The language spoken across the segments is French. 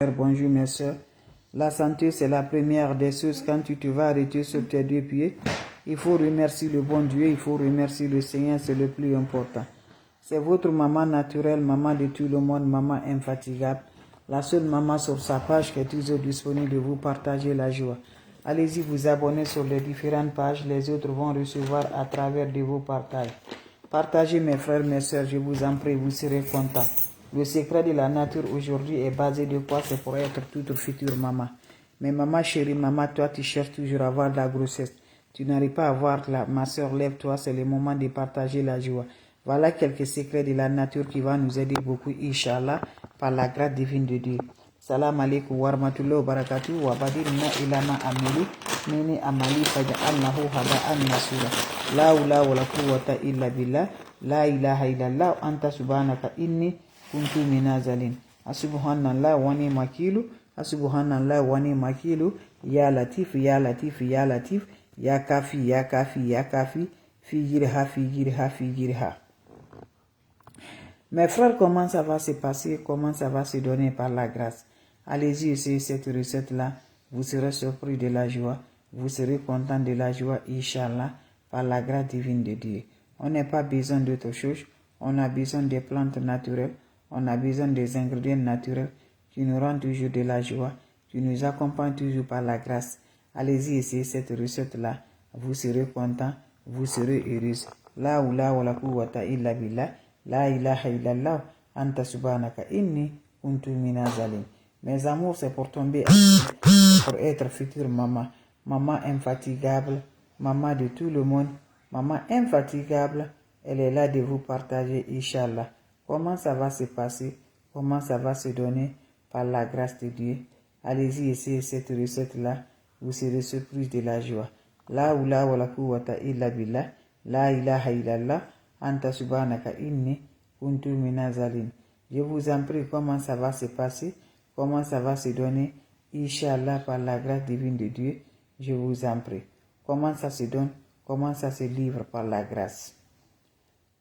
Bonjour mes soeurs. La santé, c'est la première des choses. Quand tu te vas arrêter sur tes deux pieds, il faut remercier le bon Dieu, il faut remercier le Seigneur, c'est le plus important. C'est votre maman naturelle, maman de tout le monde, maman infatigable. La seule maman sur sa page qui est toujours disponible de vous partager la joie. Allez-y vous abonner sur les différentes pages, les autres vont recevoir à travers de vos partages. Partagez mes frères, mes soeurs, je vous en prie, vous serez contents. Le secret de la nature aujourd'hui est basé de quoi? C'est pour être toute future maman. Mais maman chérie, maman, toi tu cherches toujours à avoir de la grossesse. Tu n'arrives pas à avoir ma soeur, lève-toi, c'est le moment de partager la joie. Voilà quelques secrets de la nature qui vont nous aider beaucoup, Inch'Allah, par la grâce divine de Dieu. Salam alaikum wa rahmatullahi wa barakatuh wa badirna ilama amili mini amali faja'alnahu haba'an masura. La ula wa la quwwata illa billah. La ilaha illallah anta subhanaka inni kuntu minazalin. Subhanallah wa ni makilu. Subhanallah wa ni makilu. Ya latif, ya latif, ya latif. Ya kafi, ya kafi, ya kafi. Fi jirha, fi jirha, fi jirha. Mes frères, comment ça va se passer? Comment ça va se donner par la grâce? Allez-y essayer cette recette-là. Vous serez surpris de la joie. Vous serez content de la joie, Inch'Allah, par la grâce divine de Dieu. On n'a pas besoin d'autre chose. On a besoin des plantes naturelles. On a besoin des ingrédients naturels qui nous rendent toujours de la joie, qui nous accompagnent toujours par la grâce. Allez-y essayer cette recette-là. Vous serez content. Vous serez heureux. La oula wa la quwwata illa billah. La ilaha illallah, anta subhanaka inni kuntu minazalin. Mes amours, c'est pour tomber pour être future maman. Maman infatigable, maman de tout le monde, maman infatigable. Elle est là de vous partager, Inch'Allah. Comment ça va se passer? Comment ça va se donner? Par la grâce de Dieu. Allez-y, essayez cette recette-là. Vous serez surpris de la joie. La oula wa la quwwata illa billah. La ilaha illallah. Anta subhanaka inni kuntu minazalin. Je vous en prie, comment ça va se passer? Comment ça va se donner? Inch'Allah, par la grâce divine de Dieu, je vous en prie. Comment ça se donne? Comment ça se livre par la grâce?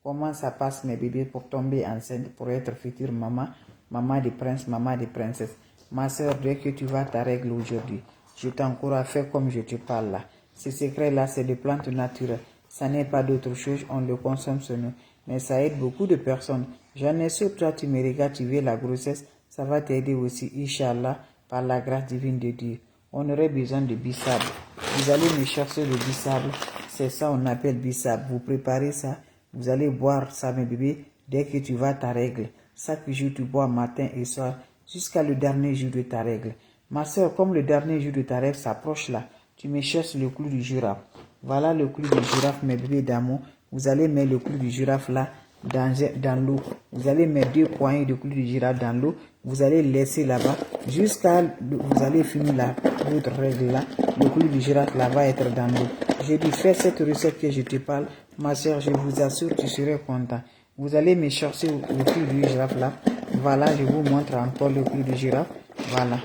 Comment ça passe mes bébés pour tomber enceinte, pour être future maman, maman de prince, maman de princesse? Ma soeur, dès que tu vas ta règle aujourd'hui, je t'encourage à faire comme je te parle là. Ce secret-là, c'est des plantes naturelles. Ça n'est pas d'autre chose, on le consomme sur nous. Mais ça aide beaucoup de personnes. J'en ai sûr, toi, tu me regardes, tu veux la grossesse, ça va t'aider aussi, Inch'Allah, par la grâce divine de Dieu. On aurait besoin de bissable. Vous allez me chercher le bissable. C'est ça, on appelle bissable. Vous préparez ça, vous allez boire ça, mes bébés, dès que tu vas ta règle. Chaque jour, tu bois matin et soir, jusqu'à le dernier jour de ta règle. Ma soeur, comme le dernier jour de ta règle s'approche là, tu me cherches le clou du girafe. Voilà le clou du girafe, mes bébés d'amour. Vous allez mettre le clou du girafe là dans l'eau. Vous allez mettre 2 poignées de clou du girafe dans l'eau. Vous allez laisser là-bas jusqu'à vous allez finir votre règle là. Le clou du girafe là va être dans l'eau. J'ai dit fais cette recette que je te parle. Ma soeur, je vous assure, tu seras content. Vous allez me chercher le clou du girafe là. Voilà, je vous montre encore le clou du girafe. Voilà.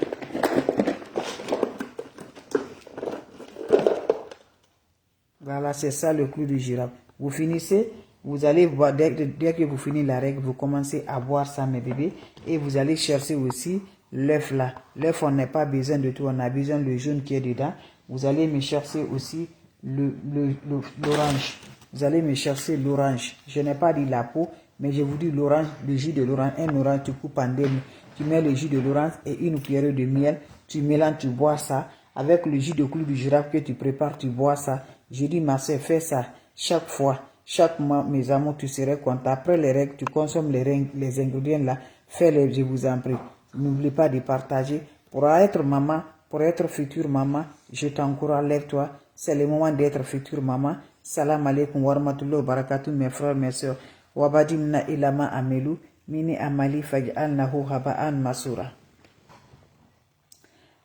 Voilà, c'est ça le clou du girafe. Vous finissez, vous allez boire, dès que vous finissez la règle, vous commencez à boire ça, mes bébés. Et vous allez chercher aussi l'œuf là. L'œuf, on n'a pas besoin de tout, on a besoin du jaune qui est dedans. Vous allez me chercher aussi l'orange. Vous allez me chercher l'orange. Je n'ai pas dit la peau, mais je vous dis l'orange, le jus de l'orange. Un orange, tu coupes en deux. Tu mets le jus de l'orange et une cuillerée de miel. Tu mélanges, tu bois ça. Avec le jus de clou du girafe que tu prépares, tu bois ça. Je dis, ma soeur, fais ça chaque fois. Chaque mois, mes amours, tu serais content. Après les règles, tu consommes les ingrédients là. Fais-les, je vous en prie. N'oublie pas de partager. Pour être maman, pour être future maman, je t'encourage, lève-toi. C'est le moment d'être future maman. Salam alaikum wa rahmatullahi wa barakatuh, mes frères, mes soeurs. Wabadimna ilama amelu, mini amali faj'alnahu haba'an masura.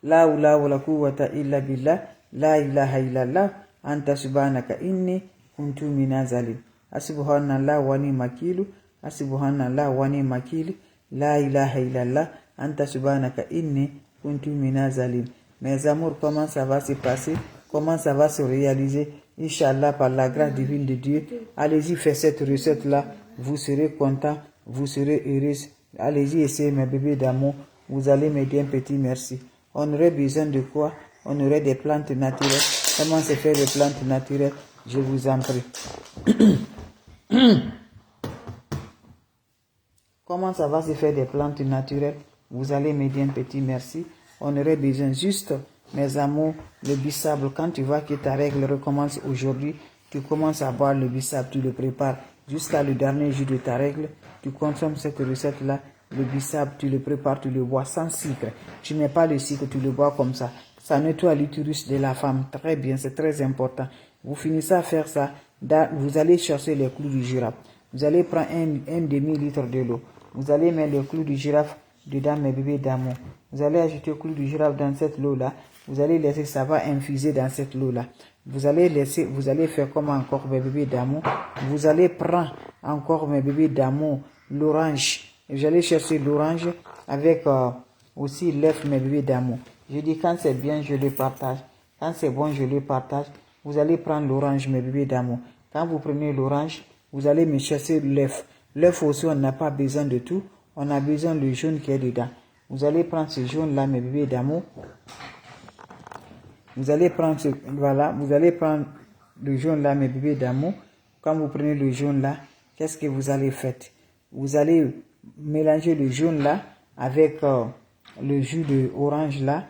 La oula wa la quwwata illa billah. La ilaha illallah. Anta subhanaka inni kuntu minazalin. Subhanallah wa ni makilu. Subhanallah wa ni makilu. La ilaha illallah. Anta subhanaka inni kuntu minazalin. Mes amours, comment ça va se passer? Comment ça va se réaliser? Inch'Allah, par la grâce divine de Dieu. Allez-y, faites cette recette-là. Vous serez content. Vous serez heureux. Allez-y, essayez, mes bébés d'amour. vous allez me dire un petit merci. On aurait besoin de quoi? On aurait des plantes naturelles. Comment se faire des plantes naturelles? Je vous en prie. Comment ça va se faire des plantes naturelles? Vous allez me dire un petit merci. On aurait besoin juste, mes amours, le bissable. Quand tu vois que ta règle recommence aujourd'hui, tu commences à boire le bissable, tu le prépares jusqu'à le dernier jour de ta règle. Tu consommes cette recette-là, le bissable, tu le prépares, tu le bois sans sucre. Tu ne mets pas le sucre, tu le bois comme ça. Ça nettoie l'utérus de la femme. Très bien, c'est très important. Vous finissez à faire ça, vous allez chercher les clous du girafe. Vous allez prendre un demi-litre de l'eau. Vous allez mettre le clou du girafe dedans, mes bébés d'amour. Vous allez ajouter le clou du girafe dans cette eau-là. Vous allez laisser, ça va infuser dans cette eau-là. Vous allez faire comme encore, mes bébés d'amour. Vous allez prendre encore, mes bébés d'amour, l'orange. Vous allez chercher l'orange avec aussi l'œuf, mes bébés d'amour. Je dis quand c'est bien, je le partage. Quand c'est bon, je le partage. Vous allez prendre l'orange, mes bébés d'amour. Quand vous prenez l'orange, vous allez me chercher l'œuf. L'œuf aussi, on n'a pas besoin de tout. On a besoin du jaune qui est dedans. Vous allez prendre ce jaune-là, mes bébés d'amour. Vous allez prendre vous allez prendre le jaune-là, mes bébés d'amour. Quand vous prenez le jaune-là, qu'est-ce que vous allez faire? Vous allez mélanger le jaune-là avec le jus de orange-là.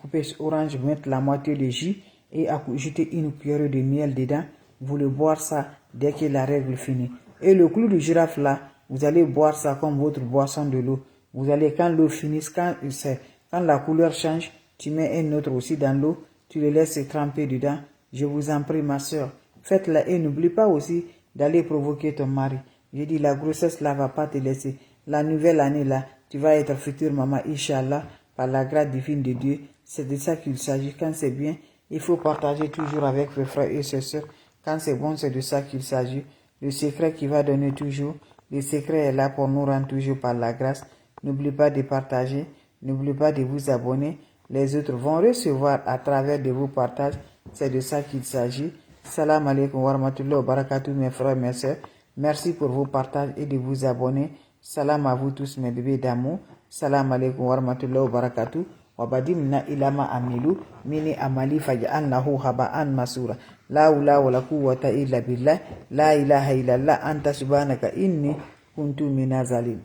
Couper orange, mettre la moitié de jus et ajouter une cuillère de miel dedans. Vous le boire ça dès que la règle finit. Et le clou de girafe là, vous allez boire ça comme votre boisson de l'eau. Vous allez, quand l'eau finisse, quand la couleur change, tu mets un autre aussi dans l'eau, tu le laisses tremper dedans. Je vous en prie, ma soeur, faites-la et n'oublie pas aussi d'aller provoquer ton mari. Je dis, la grossesse là va pas te laisser. La nouvelle année là, tu vas être future maman, Inch'Allah, par la grâce divine de Dieu. C'est de ça qu'il s'agit. Quand c'est bien, il faut partager toujours avec vos frères et ses sœurs. Quand c'est bon, c'est de ça qu'il s'agit. Le secret qui va donner toujours, le secret est là pour nous rendre toujours par la grâce. N'oubliez pas de partager, n'oubliez pas de vous abonner. Les autres vont recevoir à travers de vos partages. C'est de ça qu'il s'agit. Salam alaikum wa rahmatullahi wa barakatuh, mes frères, mes sœurs. Merci pour vos partages et de vous abonner. Salam à vous tous, mes bébés d'amour. Salam alaikum wa rahmatullahi wa barakatuh. Wabadimna ilama amilu mini amali faj'alnahu haba'an masura. La hawla wala quwwata illa billah. La ilaha illallah anta subhanaka inni kuntu minaz zalim.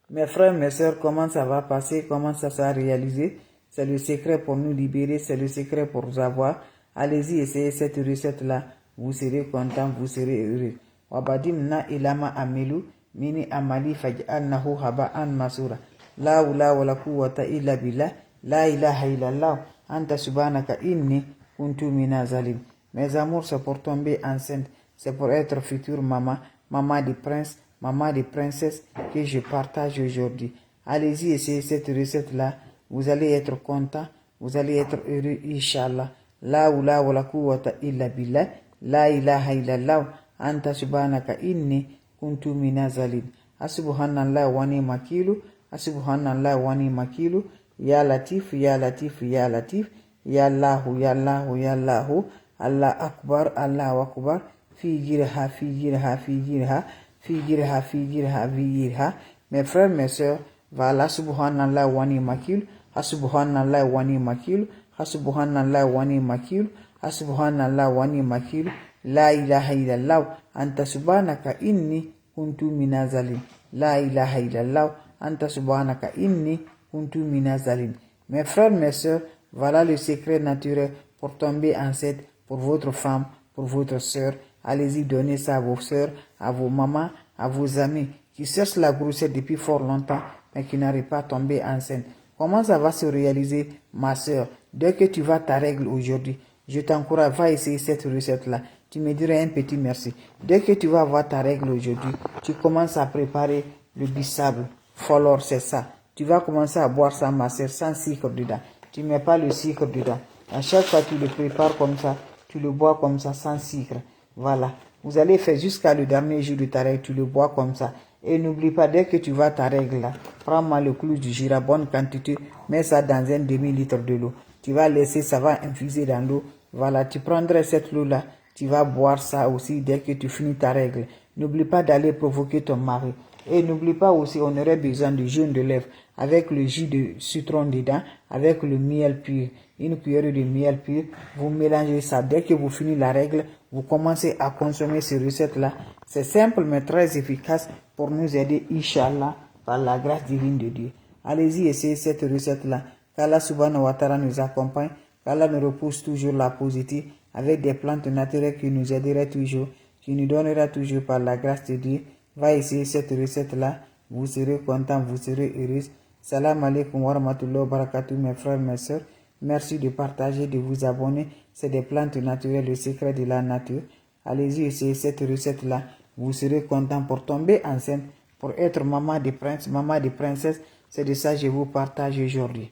Mes frères, mes sœurs, comment ça va passer, comment ça s'est réalisé? C'est le secret pour nous libérer, c'est le secret pour nous avoir. Allez-y, essayez cette recette-là. Vous serez content, vous serez heureux. Wabadimna ilama amilu mini amali faj'alnahu haba'an masura. La hawla wala quwwata illa billah. La ilaha illallah anta subhanaka inni kuntu minaz zalim. Mes amours, c'est pour tomber enceinte, c'est pour être future maman, maman de prince, maman de princesse que je partage aujourd'hui. Allez-y, essayez cette recette-là. Vous allez être content, vous allez être heureux, Inch'Allah. La hawla wala quwwata illa billah. La ilaha illallah anta subhanaka inni kuntu minaz zalim. Subhanallah wa ni'mal wakil. Subhanallah wa ni'mal wakil. Ya Latif, ya Latif, ya Latif. Ya Allahu, ya Allahu, ya Allahu. Allah akbar, Allah akbar. Fi jirha, fi jirha, fi jirha. Fi jirha, fi jirha, fi jirha. Mes frères, mes sœurs, voilà, subhanallah wa ni'mal wakil. Subhanallah wa ni'mal wakil. Subhanallah wa ni'mal wakil. Subhanallah wa ni'mal wakil. La ilaha illallah anta subhanaka inni kuntu minaz zalim. La ilaha illallah anta subhanaka inni kuntu minaz zalim. Mes frères, mes sœurs, voilà le secret naturel pour tomber enceinte, pour votre femme, pour votre sœur. Allez-y, donnez ça à vos sœurs, à vos mamans, à vos amis qui cherchent la grossesse depuis fort longtemps mais qui n'arrivent pas à tomber enceinte. Comment ça va se réaliser, ma sœur? Dès que tu vas ta règle aujourd'hui, je t'encourage, va essayer cette recette-là. Tu me dirais un petit merci. Dès que tu vas avoir ta règle aujourd'hui, tu commences à préparer le bissable. Folor, c'est ça. Tu vas commencer à boire ça, ma sœur, sans sucre dedans. Tu ne mets pas le sucre dedans. À chaque fois, tu le prépares comme ça. Tu le bois comme ça, sans sucre. Voilà. Vous allez faire jusqu'à le dernier jour de ta règle. Tu le bois comme ça. Et n'oublie pas, dès que tu vas ta règle là, prends-moi le clou du girafe, bonne quantité. Mets ça dans un demi-litre de l'eau. Tu vas laisser, ça va infuser dans l'eau. Voilà. Tu prendrais cette eau-là. Tu vas boire ça aussi dès que tu finis ta règle. N'oublie pas d'aller provoquer ton mari. Et n'oublie pas aussi, on aurait besoin de jaune de lèvres avec le jus de citron dedans, avec le miel pur. Une cuillère de miel pur, vous mélangez ça. Dès que vous finissez la règle, vous commencez à consommer ces recettes-là. C'est simple mais très efficace pour nous aider, Inch'Allah, par la grâce divine de Dieu. Allez-y, essayez cette recette-là. Qu'Allah subhanahu wa ta'ala nous accompagne, qu'Allah nous repousse toujours la positive avec des plantes naturelles qui nous aideraient toujours, qui nous donnera toujours par la grâce de Dieu. Va essayer cette recette-là, vous serez content, vous serez heureux. Salam alaikum wa rahmatullahi wa barakatuh, mes frères, mes soeurs. Merci de partager, de vous abonner. C'est des plantes naturelles, le secret de la nature. Allez-y, essayez cette recette-là. Vous serez content pour tomber enceinte, pour être maman de prince, maman de princesse. C'est de ça que je vous partage aujourd'hui.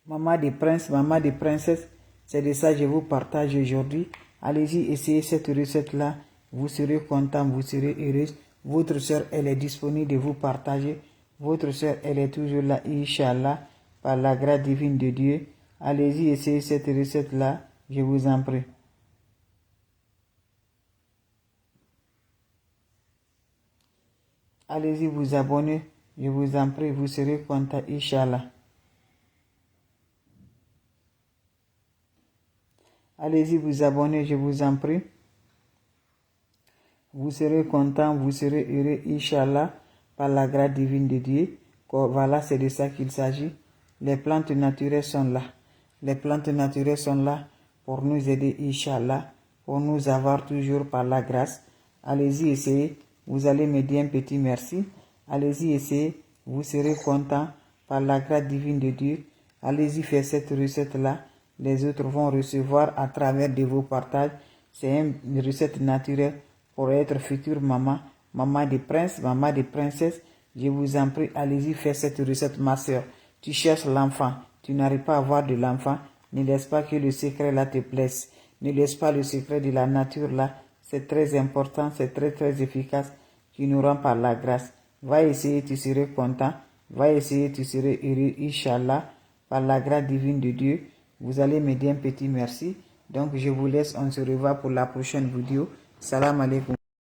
Maman de prince, maman de princesse, c'est de ça que je vous partage aujourd'hui. Allez-y, essayez cette recette-là. Vous serez content, vous serez heureuse. Votre soeur, elle est disponible de vous partager. Votre soeur, elle est toujours là, Inch'Allah, par la grâce divine de Dieu. Allez-y, essayez cette recette-là, je vous en prie. Allez-y, vous abonner, je vous en prie, vous serez content, Inch'Allah. Allez-y, vous abonner, je vous en prie. Vous serez content, vous serez heureux, Inch'Allah, par la grâce divine de Dieu. Voilà, c'est de ça qu'il s'agit. Les plantes naturelles sont là. Les plantes naturelles sont là pour nous aider, Inch'Allah, pour nous avoir toujours par la grâce. Allez-y, essayez. Vous allez me dire un petit merci. Allez-y, essayez. Vous serez content par la grâce divine de Dieu. Allez-y, faire cette recette-là. Les autres vont recevoir à travers de vos partages. C'est une recette naturelle pour être future maman, maman de prince, maman de princesse. Je vous en prie, allez-y faire cette recette, ma soeur. Tu cherches l'enfant, tu n'arrives pas à avoir de l'enfant. Ne laisse pas que le secret là te plaise. Ne laisse pas le secret de la nature là. C'est très important, c'est très très efficace. Tu nous rends par la grâce. Va essayer, tu seras content. Va essayer, tu seras heureux, Inch'Allah, par la grâce divine de Dieu. Vous allez me dire un petit merci. Donc je vous laisse, on se revoit pour la prochaine vidéo. Salam alaikum.